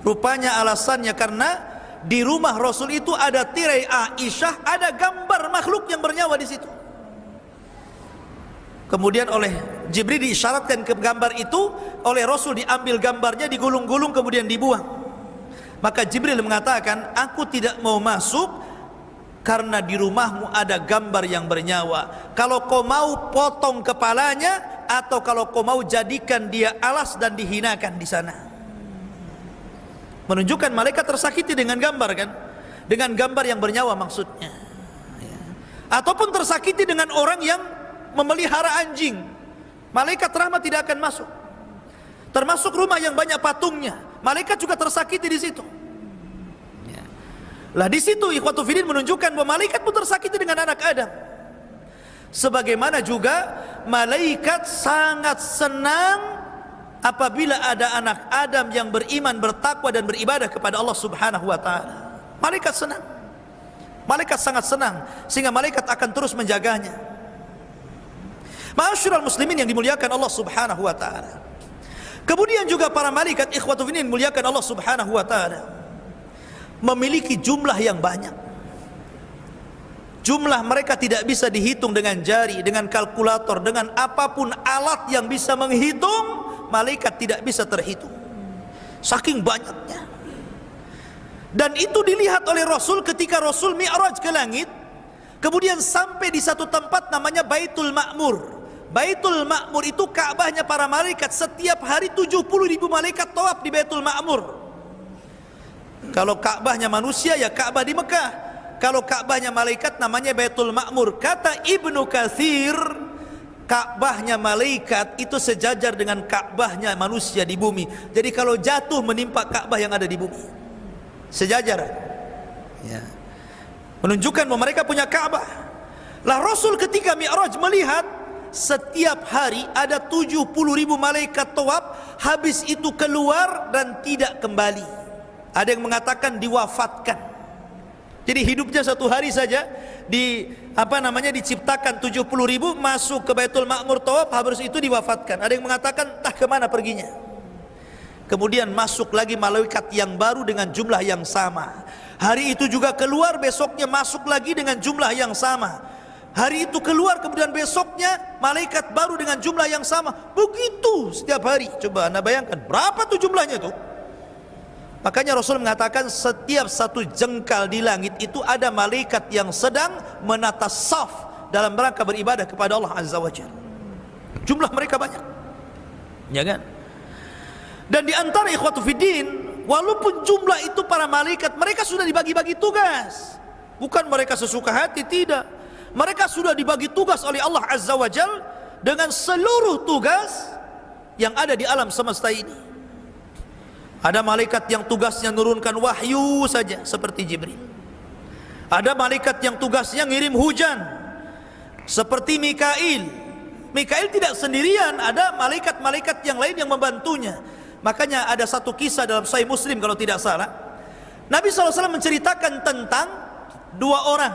Rupanya alasannya karena di rumah Rasul itu ada tirai Aisyah, ada gambar makhluk yang bernyawa di situ. Kemudian oleh Jibril diisyaratkan ke gambar itu, oleh Rasul diambil gambarnya, digulung-gulung kemudian dibuang. Maka Jibril mengatakan, "Aku tidak mau masuk karena di rumahmu ada gambar yang bernyawa. Kalau kau mau potong kepalanya, atau kalau kau mau jadikan dia alas dan dihinakan di sana." Menunjukkan malaikat tersakiti dengan gambar, kan? Dengan gambar yang bernyawa maksudnya. Ataupun tersakiti dengan orang yang memelihara anjing, malaikat rahmat tidak akan masuk. Termasuk rumah yang banyak patungnya, malaikat juga tersakiti di situ. Lah di situ ikhwatu fillah menunjukkan bahwa malaikat pun tersakiti dengan anak Adam. Sebagaimana juga malaikat sangat senang apabila ada anak Adam yang beriman, bertakwa dan beribadah kepada Allah Subhanahu wa taala. Malaikat senang. Malaikat sangat senang sehingga malaikat akan terus menjaganya. Ma'asyiral muslimin yang dimuliakan Allah Subhanahu wa taala. Kemudian juga para malaikat ikhwatu fillah dimuliakan Allah Subhanahu wa taala memiliki jumlah yang banyak. Jumlah mereka tidak bisa dihitung dengan jari, dengan kalkulator, dengan apapun alat yang bisa menghitung, malaikat tidak bisa terhitung. Saking banyaknya. Dan itu dilihat oleh Rasul ketika Rasul Mi'raj ke langit, kemudian sampai di satu tempat namanya Baitul Ma'mur. Baitul Ma'mur itu Ka'bahnya para malaikat. Setiap hari 70.000 malaikat tawaf di Baitul Ma'mur. Kalau Ka'bahnya manusia ya Ka'bah di Mekah. Kalau Ka'bahnya malaikat namanya Baitul Ma'mur. Kata Ibnu Katsir, Ka'bahnya malaikat itu sejajar dengan Ka'bahnya manusia di bumi. Jadi kalau jatuh menimpa Ka'bah yang ada di bumi, sejajar. Ya. Menunjukkan bahwa mereka punya Ka'bah. Lah Rasul ketika Mi'raj melihat setiap hari ada 70.000 malaikat tawaf, habis itu keluar dan tidak kembali. Ada yang mengatakan diwafatkan. Jadi hidupnya satu hari saja diciptakan 70.000, masuk ke Baitul Ma'mur tawaf, habis itu diwafatkan. Ada yang mengatakan entah kemana perginya. Kemudian masuk lagi malaikat yang baru dengan jumlah yang sama. Hari itu juga keluar, besoknya masuk lagi dengan jumlah yang sama. Hari itu keluar, kemudian besoknya malaikat baru dengan jumlah yang sama. Begitu setiap hari. Coba anda bayangkan berapa tuh jumlahnya tuh. Makanya Rasul mengatakan setiap satu jengkal di langit itu ada malaikat yang sedang menata saf dalam rangka beribadah kepada Allah Azza wa Jalla. Jumlah mereka banyak, ya kan? Dan di antara ikhwatu fiddin, walaupun jumlah itu para malaikat, mereka sudah dibagi-bagi tugas. Bukan mereka sesuka hati, tidak. Mereka sudah dibagi tugas oleh Allah Azza wa Jalla dengan seluruh tugas yang ada di alam semesta ini. Ada malaikat yang tugasnya menurunkan wahyu saja seperti Jibril. Ada malaikat yang tugasnya ngirim hujan seperti Mikail. Mikail tidak sendirian, ada malaikat-malaikat yang lain yang membantunya. Makanya ada satu kisah dalam Sahih Muslim kalau tidak salah, Nabi SAW menceritakan tentang dua orang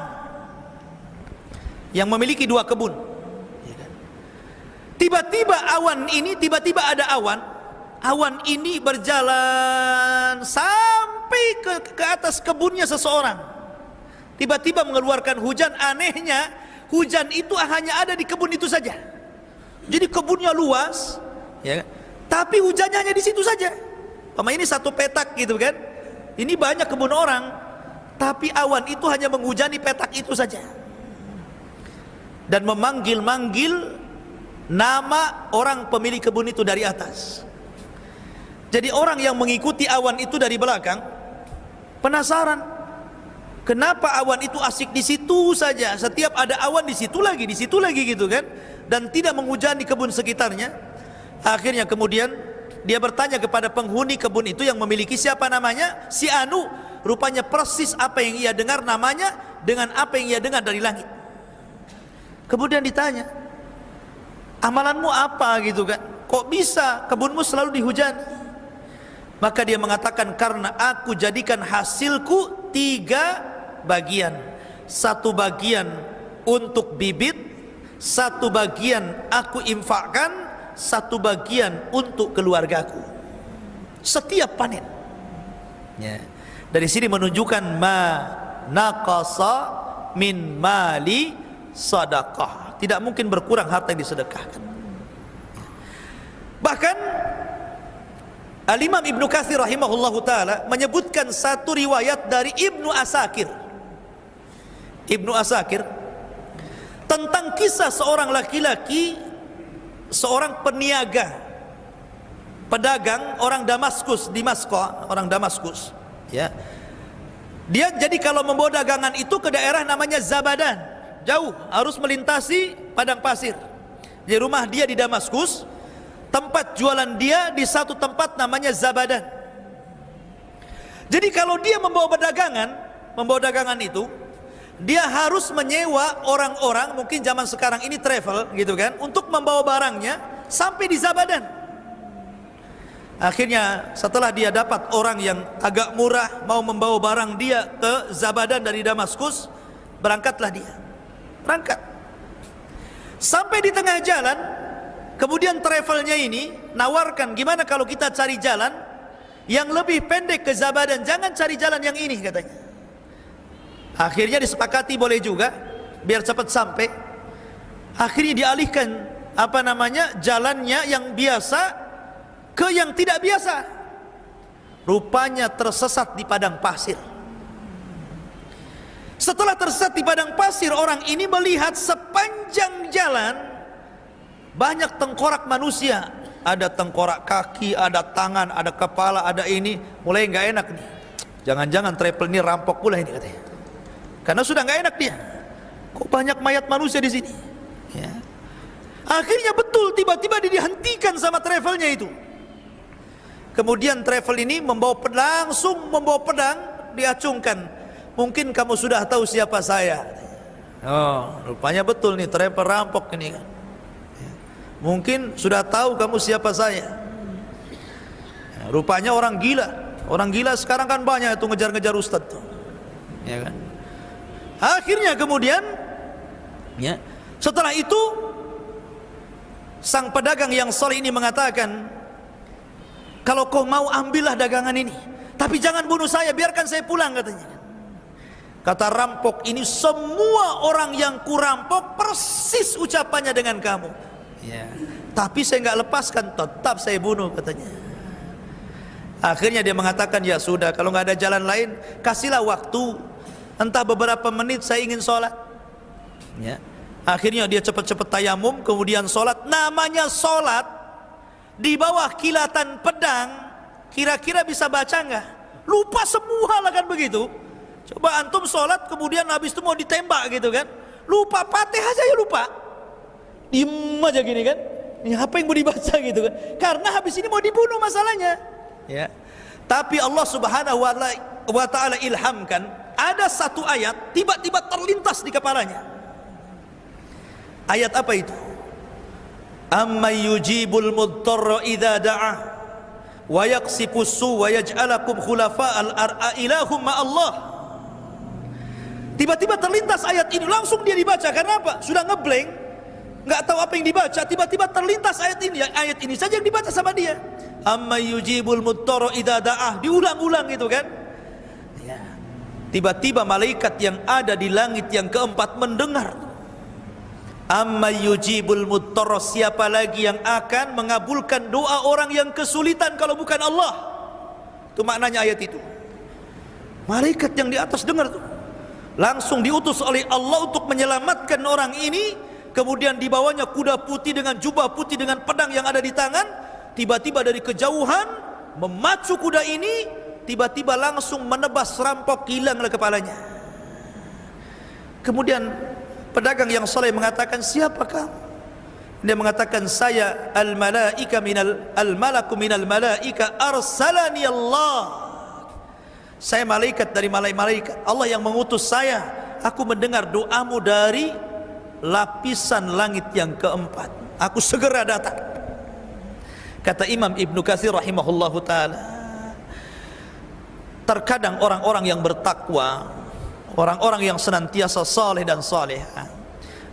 yang memiliki dua kebun. Tiba-tiba tiba-tiba ada awan. Awan ini berjalan sampai ke atas kebunnya seseorang. Tiba-tiba mengeluarkan hujan. Anehnya hujan itu hanya ada di kebun itu saja. Jadi kebunnya luas, ya, tapi hujannya hanya di situ saja. Ini satu petak gitu kan. Ini banyak kebun orang, tapi awan itu hanya menghujani petak itu saja. Dan memanggil-manggil nama orang pemilik kebun itu dari atas. Jadi orang yang mengikuti awan itu dari belakang penasaran, kenapa awan itu asik di situ saja? Setiap ada awan di situ lagi gitu kan, dan tidak menghujani kebun sekitarnya. Akhirnya kemudian dia bertanya kepada penghuni kebun itu yang memiliki, siapa namanya? Si Anu. Rupanya persis apa yang ia dengar namanya dengan apa yang ia dengar dari langit. Kemudian ditanya, amalanmu apa gitu kan? Kok bisa kebunmu selalu dihujani? Maka dia mengatakan, karena aku jadikan hasilku 3 bagian. Satu bagian untuk bibit, satu bagian aku infakkan, satu bagian untuk keluargaku setiap panen. Ya. Dari sini menunjukkan ma naqasa min mali sadaqah, tidak mungkin berkurang harta yang disedekahkan. Bahkan Al-Imam Ibnu Katsir rahimahullahu taala menyebutkan satu riwayat dari Ibnu Asakir tentang kisah seorang laki-laki, seorang peniaga, pedagang orang Damaskus, orang Damaskus, ya. Dia jadi kalau membawa dagangan itu ke daerah namanya Zabadan, jauh, harus melintasi padang pasir. Di rumah dia di Damaskus, tempat jualan dia di satu tempat namanya Zabadan. Jadi kalau dia membawa dagangan itu, dia harus menyewa orang-orang, mungkin zaman sekarang ini travel gitu kan, untuk membawa barangnya sampai di Zabadan. Akhirnya setelah dia dapat orang yang agak murah mau membawa barang dia ke Zabadan dari Damaskus, berangkatlah dia. Berangkat. Sampai di tengah jalan, kemudian travelnya ini nawarkan, gimana kalau kita cari jalan yang lebih pendek ke Zabadan, jangan cari jalan yang ini, katanya. Akhirnya disepakati boleh juga, biar cepat sampai. Akhirnya dialihkan jalannya yang biasa ke yang tidak biasa. Rupanya tersesat di padang pasir. Setelah tersesat di padang pasir, orang ini melihat sepanjang jalan banyak tengkorak manusia. Ada tengkorak kaki, ada tangan, ada kepala, ada ini. Mulai nggak enak nih. Jangan-jangan travel ini rampok pula ini, katanya. Karena sudah nggak enak dia. Kok banyak mayat manusia di sini? Ya. Akhirnya betul, tiba-tiba dihentikan sama travelnya itu. Kemudian travel ini langsung membawa pedang, diacungkan. Mungkin kamu sudah tahu siapa saya. Oh, rupanya betul nih, travel rampok ini kan. Ya. Mungkin sudah tahu kamu siapa saya. Ya, rupanya orang gila. Orang gila sekarang kan banyak itu ngejar-ngejar ustadz tuh. Ya kan? Akhirnya kemudian, ya, setelah itu sang pedagang yang soleh ini mengatakan, kalau kau mau ambillah dagangan ini, tapi jangan bunuh saya, biarkan saya pulang, katanya. Kata rampok ini, semua orang yang kurampok persis ucapannya dengan kamu. Ya. Tapi saya nggak lepaskan, tetap saya bunuh, katanya. Akhirnya dia mengatakan, ya sudah, kalau nggak ada jalan lain, kasihlah waktu. Entah beberapa menit saya ingin sholat, ya. Akhirnya dia cepat-cepat tayamum, kemudian sholat. Namanya sholat di bawah kilatan pedang, kira-kira bisa baca nggak? Lupa semua lah kan begitu. Coba antum sholat, kemudian habis itu mau ditembak gitu kan, lupa Fatihah saja lupa, diem aja gini kan. Ini apa yang mau dibaca gitu kan? Karena habis ini mau dibunuh masalahnya. Ya. Tapi Allah Subhanahu wa Ta'ala ilhamkan. Ada satu ayat tiba-tiba terlintas di kepalanya. Ayat apa itu? Amman yujibul mudtarra idza da'ah wa yaqsifus su wa yaj'alakum khulafa'al ar'a ilahum ma Allah. Tiba-tiba terlintas ayat ini, langsung dia dibaca. Karena apa? Sudah ngeblank, nggak tahu apa yang dibaca. Tiba-tiba terlintas ayat ini saja yang dibaca sama dia. Amman yujibul mudtarra idza da'ah, diulang-ulang gitu kan. Tiba-tiba malaikat yang ada di langit yang keempat mendengar. Amma yujibul mudtarra, siapa lagi yang akan mengabulkan doa orang yang kesulitan kalau bukan Allah? Itu maknanya ayat itu. Malaikat yang di atas dengar tuh. Langsung diutus oleh Allah untuk menyelamatkan orang ini. Kemudian dibawanya kuda putih dengan jubah putih dengan pedang yang ada di tangan. Tiba-tiba dari kejauhan memacu kuda ini, tiba-tiba langsung menebas rampok, hilanglah kepalanya. Kemudian pedagang yang soleh mengatakan, siapa kamu? Dia mengatakan, saya al-malaku minal malaika arsalani Allah. Saya malaikat dari malaikat. Allah yang mengutus saya. Aku mendengar doamu dari lapisan langit yang keempat. Aku segera datang. Kata Imam Ibnu Katsir rahimahullahu ta'ala, terkadang orang-orang yang bertakwa, orang-orang yang senantiasa saleh dan salehah,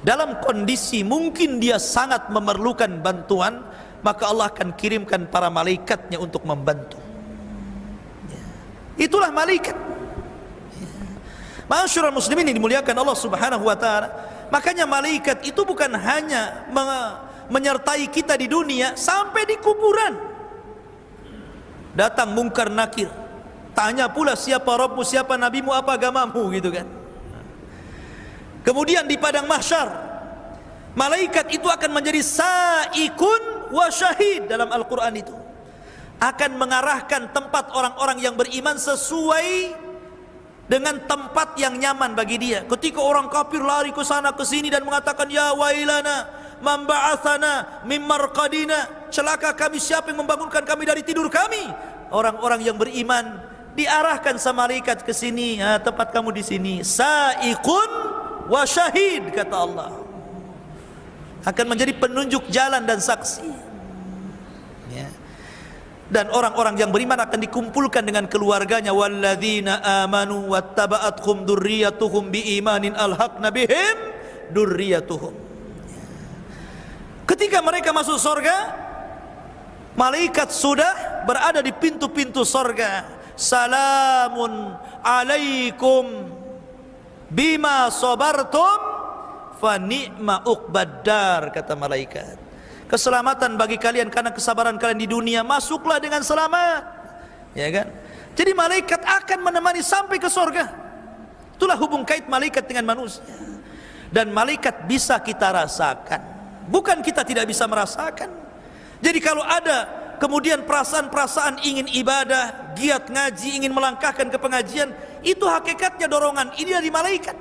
dalam kondisi mungkin dia sangat memerlukan bantuan, maka Allah akan kirimkan para malaikatnya untuk membantu. Itulah malaikat. Ma'asyiral muslimin yang dimuliakan Allah Subhanahu wa taala. Makanya malaikat itu bukan hanya menyertai kita di dunia, sampai di kuburan datang mungkar nakir, tanya pula siapa Rabbmu, siapa nabimu, apa agamamu, gitu kan. Kemudian di padang mahsyar, malaikat itu akan menjadi sa'ikun wa syahid. Dalam Al-Quran itu akan mengarahkan tempat orang-orang yang beriman sesuai dengan tempat yang nyaman bagi dia. Ketika orang kafir lari ke sana ke sini dan mengatakan ya wailana man ba'atsana mim marqadina, celaka kami, siapa yang membangunkan kami dari tidur kami, orang-orang yang beriman diarahkan sama malaikat ke sini, tempat kamu di sini, sa'iqun wa syahid, kata Allah, akan menjadi penunjuk jalan dan saksi. Dan orang-orang yang beriman akan dikumpulkan dengan keluarganya. Walladzina amanu wattaba'athum dzurriyyatuhum biimanin alhaqna bihim dzurriyyatuhum. Ketika mereka masuk surga, malaikat sudah berada di pintu-pintu surga. Salamun alaikum bima sabartum fa ni'ma uqbaddar, kata malaikat. Keselamatan bagi kalian karena kesabaran kalian di dunia, masuklah dengan selamat, ya kan? Jadi malaikat akan menemani sampai ke surga. Itulah hubung kait malaikat dengan manusia. Dan malaikat bisa kita rasakan, bukan kita tidak bisa merasakan. Jadi kalau ada kemudian perasaan-perasaan ingin ibadah, giat ngaji, ingin melangkahkan ke pengajian, itu hakikatnya dorongan ini dari malaikat.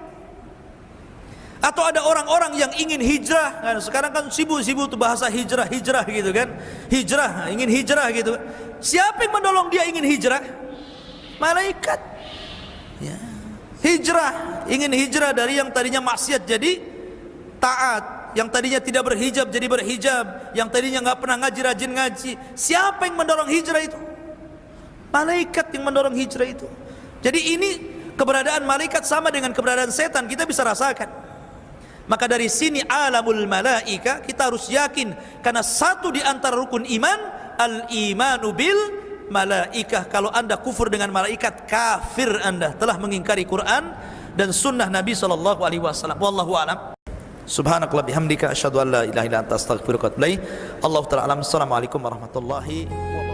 Atau ada orang-orang yang ingin hijrah, nah, sekarang kan sibuk-sibuk tuh bahasa hijrah gitu kan, hijrah, ingin hijrah gitu. Siapa yang mendorong dia ingin hijrah? Malaikat, ya. Hijrah, ingin hijrah dari yang tadinya maksiat jadi taat, yang tadinya tidak berhijab jadi berhijab, yang tadinya nggak pernah ngaji rajin ngaji. Siapa yang mendorong hijrah itu? Malaikat yang mendorong hijrah itu. Jadi ini keberadaan malaikat sama dengan keberadaan setan, kita bisa rasakan. Maka dari sini alamul malaika kita harus yakin, karena satu di antara rukun iman al-imanu bil malaikah. Kalau anda kufur dengan malaikat, kafir anda, telah mengingkari Quran dan sunnah Nabi sallallahu alaihi wasallam. Wallahu a'lam. Subhanakallah bihamdika asyhadu an la ilaha illa anta astaghfiruka wa atubu ilaik. Allahu ta'ala alam. Assalamualaikum warahmatullahi wabarakatuh.